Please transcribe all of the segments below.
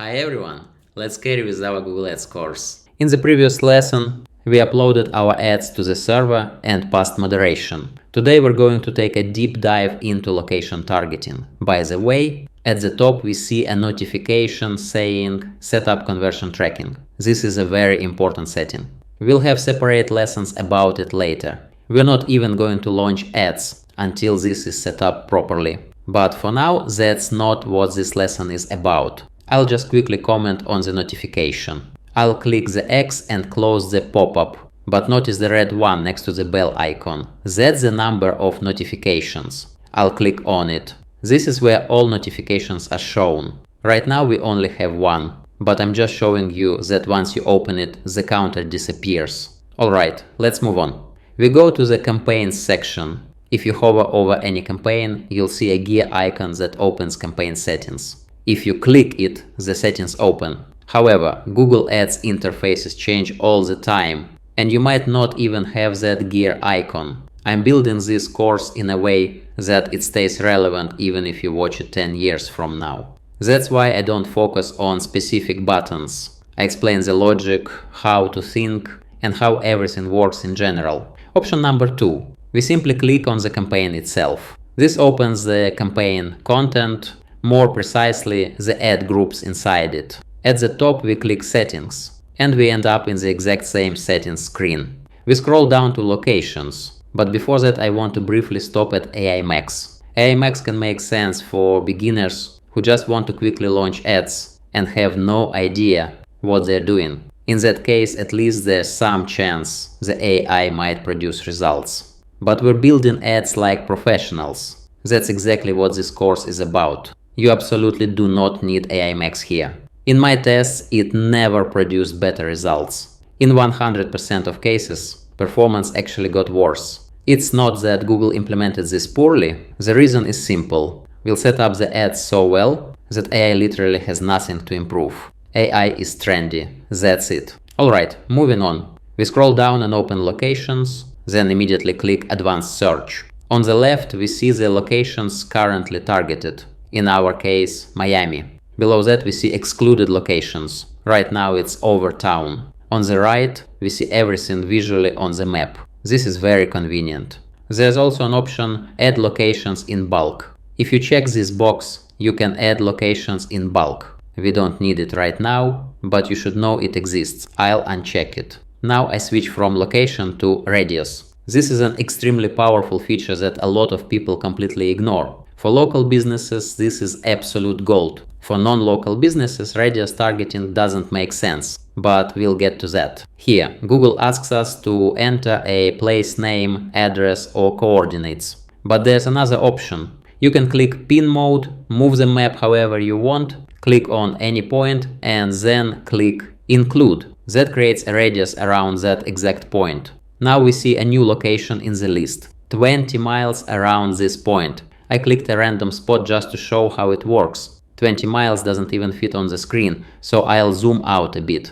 Hi everyone, let's carry with our Google Ads course. In the previous lesson, we uploaded our ads to the server and passed moderation. Today we're going to take a deep dive into location targeting. By the way, at the top we see a notification saying set up conversion tracking. This is a very important setting. We'll have separate lessons about it later. We're not even going to launch ads until this is set up properly. But for now, that's not what this lesson is about. I'll just quickly comment on the notification. I'll click the X and close the pop-up, but notice the red one next to the bell icon. That's the number of notifications. I'll click on it. This is where all notifications are shown. Right now we only have one, but I'm just showing you that once you open it, the counter disappears. Alright, let's move on. We go to the campaigns section. If you hover over any campaign, you'll see a gear icon that opens campaign settings. If you click it, the settings open. However, Google Ads interfaces change all the time, and you might not even have that gear icon. I'm building this course in a way that it stays relevant even if you watch it 10 years from now. That's why I don't focus on specific buttons. I explain the logic, how to think, and how everything works in general. Option number 2. We simply click on the campaign itself. This opens the campaign content, more precisely the ad groups inside it. At the top we click settings, and we end up in the exact same settings screen. We scroll down to locations, but before that I want to briefly stop at AI Max. AI Max can make sense for beginners who just want to quickly launch ads and have no idea what they're doing. In that case, at least there's some chance the AI might produce results. But we're building ads like professionals. That's exactly what this course is about. You absolutely do not need AI Max here. In my tests, it never produced better results. In 100% of cases, performance actually got worse. It's not that Google implemented this poorly. The reason is simple. We'll set up the ads so well that AI literally has nothing to improve. AI is trendy. That's it. Alright, moving on. We scroll down and open locations, then immediately click Advanced Search. On the left, we see the locations currently targeted. In our case, Miami. Below that we see excluded locations. Right now it's over town. On the right, we see everything visually on the map. This is very convenient. There's also an option Add locations in bulk. If you check this box, you can add locations in bulk. We don't need it right now, but you should know it exists. I'll uncheck it. Now I switch from location to radius. This is an extremely powerful feature that a lot of people completely ignore. For local businesses, this is absolute gold. For non-local businesses, radius targeting doesn't make sense, but we'll get to that. Here, Google asks us to enter a place name, address or coordinates. But there's another option. You can click pin mode, move the map however you want, click on any point and then click include. That creates a radius around that exact point. Now we see a new location in the list, 20 miles around this point. I clicked a random spot just to show how it works. 20 miles doesn't even fit on the screen, so I'll zoom out a bit.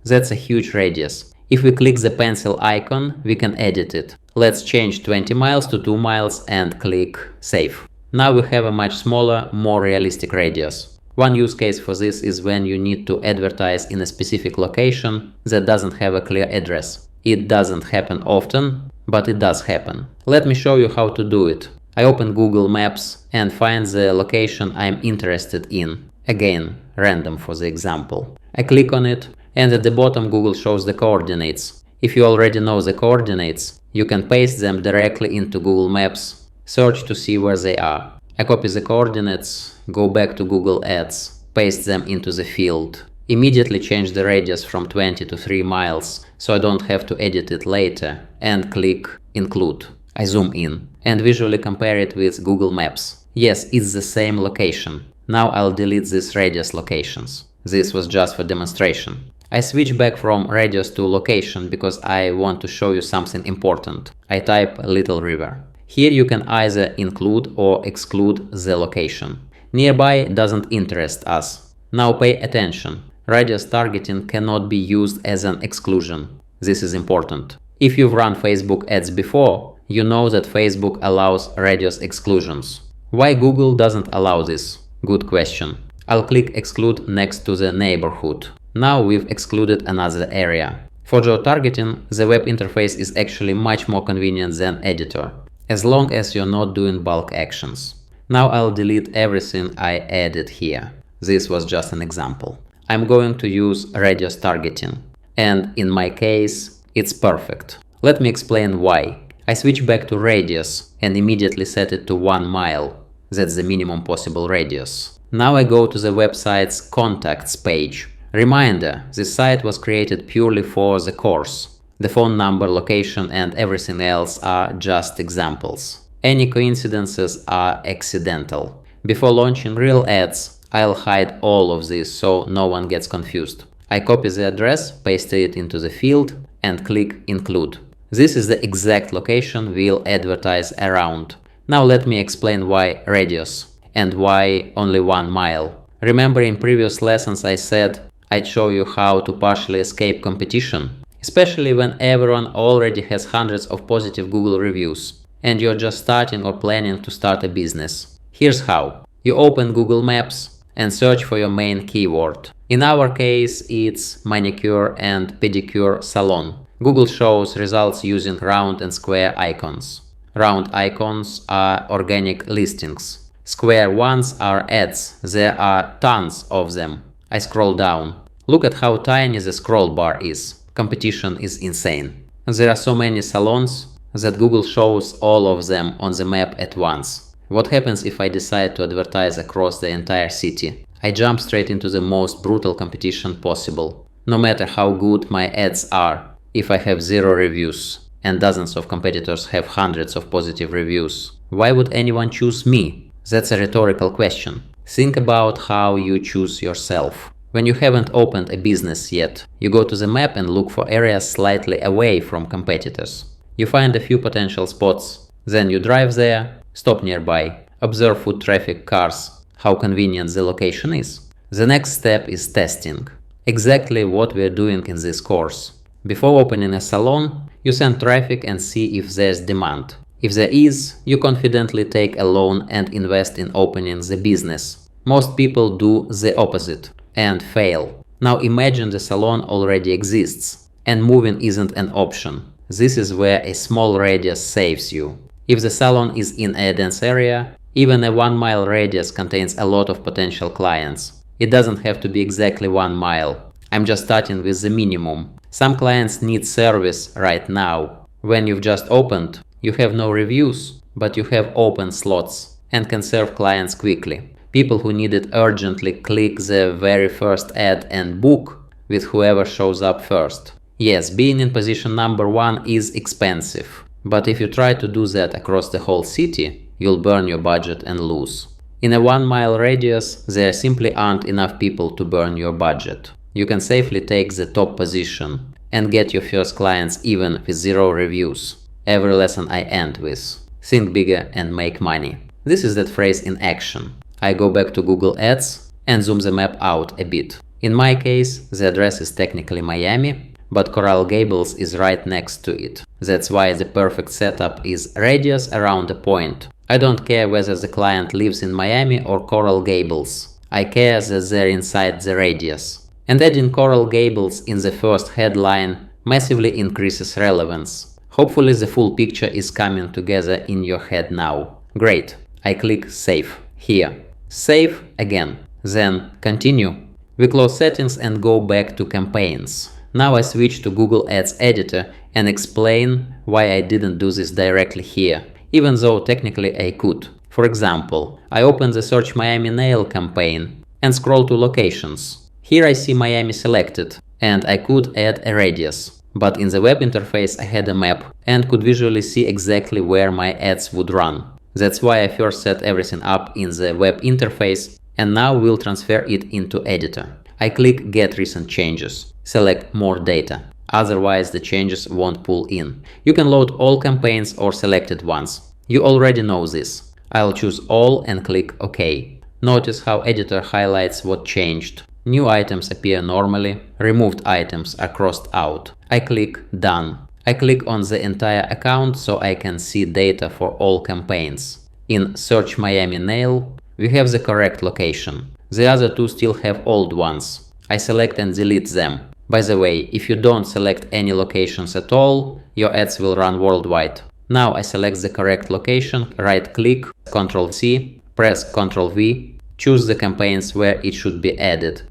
That's a huge radius. If we click the pencil icon, we can edit it. Let's change 20 miles to 2 miles and click Save. Now we have a much smaller, more realistic radius. One use case for this is when you need to advertise in a specific location that doesn't have a clear address. It doesn't happen often, but it does happen. Let me show you how to do it. I open Google Maps and find the location I'm interested in. Again, random for the example. I click on it, and at the bottom Google shows the coordinates. If you already know the coordinates, you can paste them directly into Google Maps, search to see where they are. I copy the coordinates, go back to Google Ads, paste them into the field. Immediately change the radius from 20 to 3 miles, so I don't have to edit it later, and click Include. I zoom in and visually compare it with Google Maps. Yes, it's the same location. Now I'll delete these radius locations. This was just for demonstration. I switch back from radius to location because I want to show you something important. I type Little River. Here you can either include or exclude the location. Nearby doesn't interest us. Now pay attention. Radius targeting cannot be used as an exclusion. This is important. If you've run Facebook ads before, you know that Facebook allows radius exclusions. Why Google doesn't allow this? Good question. I'll click exclude next to the neighborhood. Now we've excluded another area. For geo-targeting, the web interface is actually much more convenient than editor, as long as you're not doing bulk actions. Now I'll delete everything I added here. This was just an example. I'm going to use radius targeting, and in my case, it's perfect. Let me explain why. I switch back to radius and immediately set it to 1 mile. That's the minimum possible radius. Now I go to the website's contacts page. Reminder, this site was created purely for the course. The phone number, location and everything else are just examples. Any coincidences are accidental. Before launching real ads, I'll hide all of this so no one gets confused. I copy the address, paste it into the field and click include. This is the exact location we'll advertise around. Now let me explain why radius and why only 1 mile. Remember in previous lessons I said I'd show you how to partially escape competition, especially when everyone already has hundreds of positive Google reviews and you're just starting or planning to start a business. Here's how. You open Google Maps and search for your main keyword. In our case, it's manicure and pedicure salon. Google shows results using round and square icons. Round icons are organic listings. Square ones are ads. There are tons of them. I scroll down. Look at how tiny the scroll bar is. Competition is insane. There are so many salons that Google shows all of them on the map at once. What happens if I decide to advertise across the entire city? I jump straight into the most brutal competition possible. No matter how good my ads are, if I have 0 reviews and dozens of competitors have hundreds of positive reviews, why would anyone choose me? That's a rhetorical question. Think about how you choose yourself. When you haven't opened a business yet, you go to the map and look for areas slightly away from competitors. You find a few potential spots. Then you drive there, stop nearby, observe foot traffic, cars, how convenient the location is. The next step is testing. Exactly what we're doing in this course. Before opening a salon, you send traffic and see if there's demand. If there is, you confidently take a loan and invest in opening the business. Most people do the opposite and fail. Now imagine the salon already exists and moving isn't an option. This is where a small radius saves you. If the salon is in a dense area, even a 1 mile radius contains a lot of potential clients. It doesn't have to be exactly 1 mile. I'm just starting with the minimum. Some clients need service right now. When you've just opened, you have no reviews, but you have open slots and can serve clients quickly. People who need it urgently click the very first ad and book with whoever shows up first. Yes, being in position number 1 is expensive, but if you try to do that across the whole city, you'll burn your budget and lose. In a 1 mile radius, there simply aren't enough people to burn your budget. You can safely take the top position and get your first clients even with 0 reviews. Every lesson I end with: think bigger and make money. This is that phrase in action. I go back to Google Ads and zoom the map out a bit. In my case, the address is technically Miami, but Coral Gables is right next to it. That's why the perfect setup is radius around a point. I don't care whether the client lives in Miami or Coral Gables. I care that they're inside the radius. And adding Coral Gables in the first headline massively increases relevance. Hopefully the full picture is coming together in your head now. Great. I click Save. Here. Save again. Then Continue. We close settings and go back to campaigns. Now I switch to Google Ads Editor and explain why I didn't do this directly here, even though technically I could. For example, I open the Search Miami Nail campaign and scroll to Locations. Here I see Miami selected, and I could add a radius. But in the web interface I had a map and could visually see exactly where my ads would run. That's why I first set everything up in the web interface, and now we'll transfer it into Editor. I click Get Recent Changes. Select More Data. Otherwise the changes won't pull in. You can load all campaigns or selected ones. You already know this. I'll choose All and click OK. Notice how Editor highlights what changed. New items appear normally, removed items are crossed out. I click Done. I click on the entire account so I can see data for all campaigns. In Search Miami Nail, we have the correct location. The other two still have old ones. I select and delete them. By the way, if you don't select any locations at all, your ads will run worldwide. Now I select the correct location, right-click, Ctrl+C, press Ctrl+V, choose the campaigns where it should be added,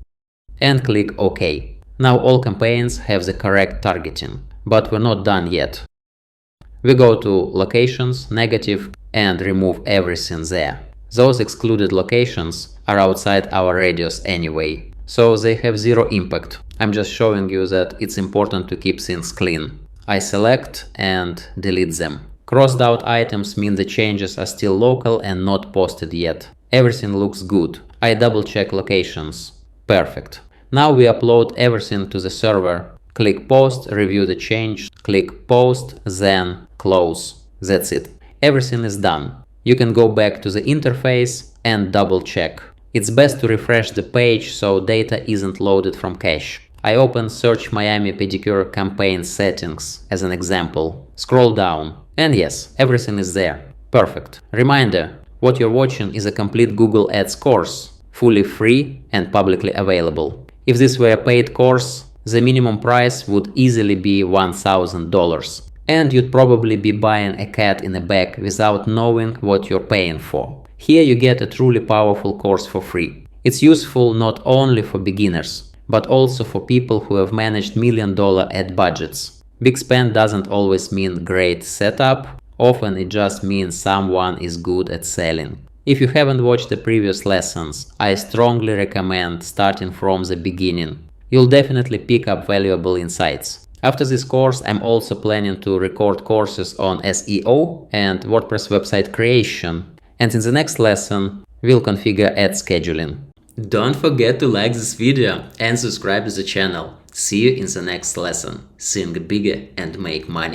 and click OK. Now all campaigns have the correct targeting, but we're not done yet. We go to Locations, Negative, and remove everything there. Those excluded locations are outside our radius anyway, so they have zero impact. I'm just showing you that it's important to keep things clean. I select and delete them. Crossed out items mean the changes are still local and not posted yet. Everything looks good. I double check locations. Perfect. Now we upload everything to the server. Click Post, review the change, click Post, then Close. That's it. Everything is done. You can go back to the interface and double check. It's best to refresh the page so data isn't loaded from cache. I open Search Miami Pedicure campaign settings as an example. Scroll down. And yes, everything is there. Perfect. Reminder, what you're watching is a complete Google Ads course, fully free and publicly available. If this were a paid course, the minimum price would easily be $1,000. And you'd probably be buying a cat in a bag without knowing what you're paying for. Here you get a truly powerful course for free. It's useful not only for beginners, but also for people who have managed million-dollar ad budgets. Big spend doesn't always mean great setup, often it just means someone is good at selling. If you haven't watched the previous lessons, I strongly recommend starting from the beginning. You'll definitely pick up valuable insights. After this course, I'm also planning to record courses on SEO and WordPress website creation. And in the next lesson, we'll configure ad scheduling. Don't forget to like this video and subscribe to the channel. See you in the next lesson. Think bigger and make money.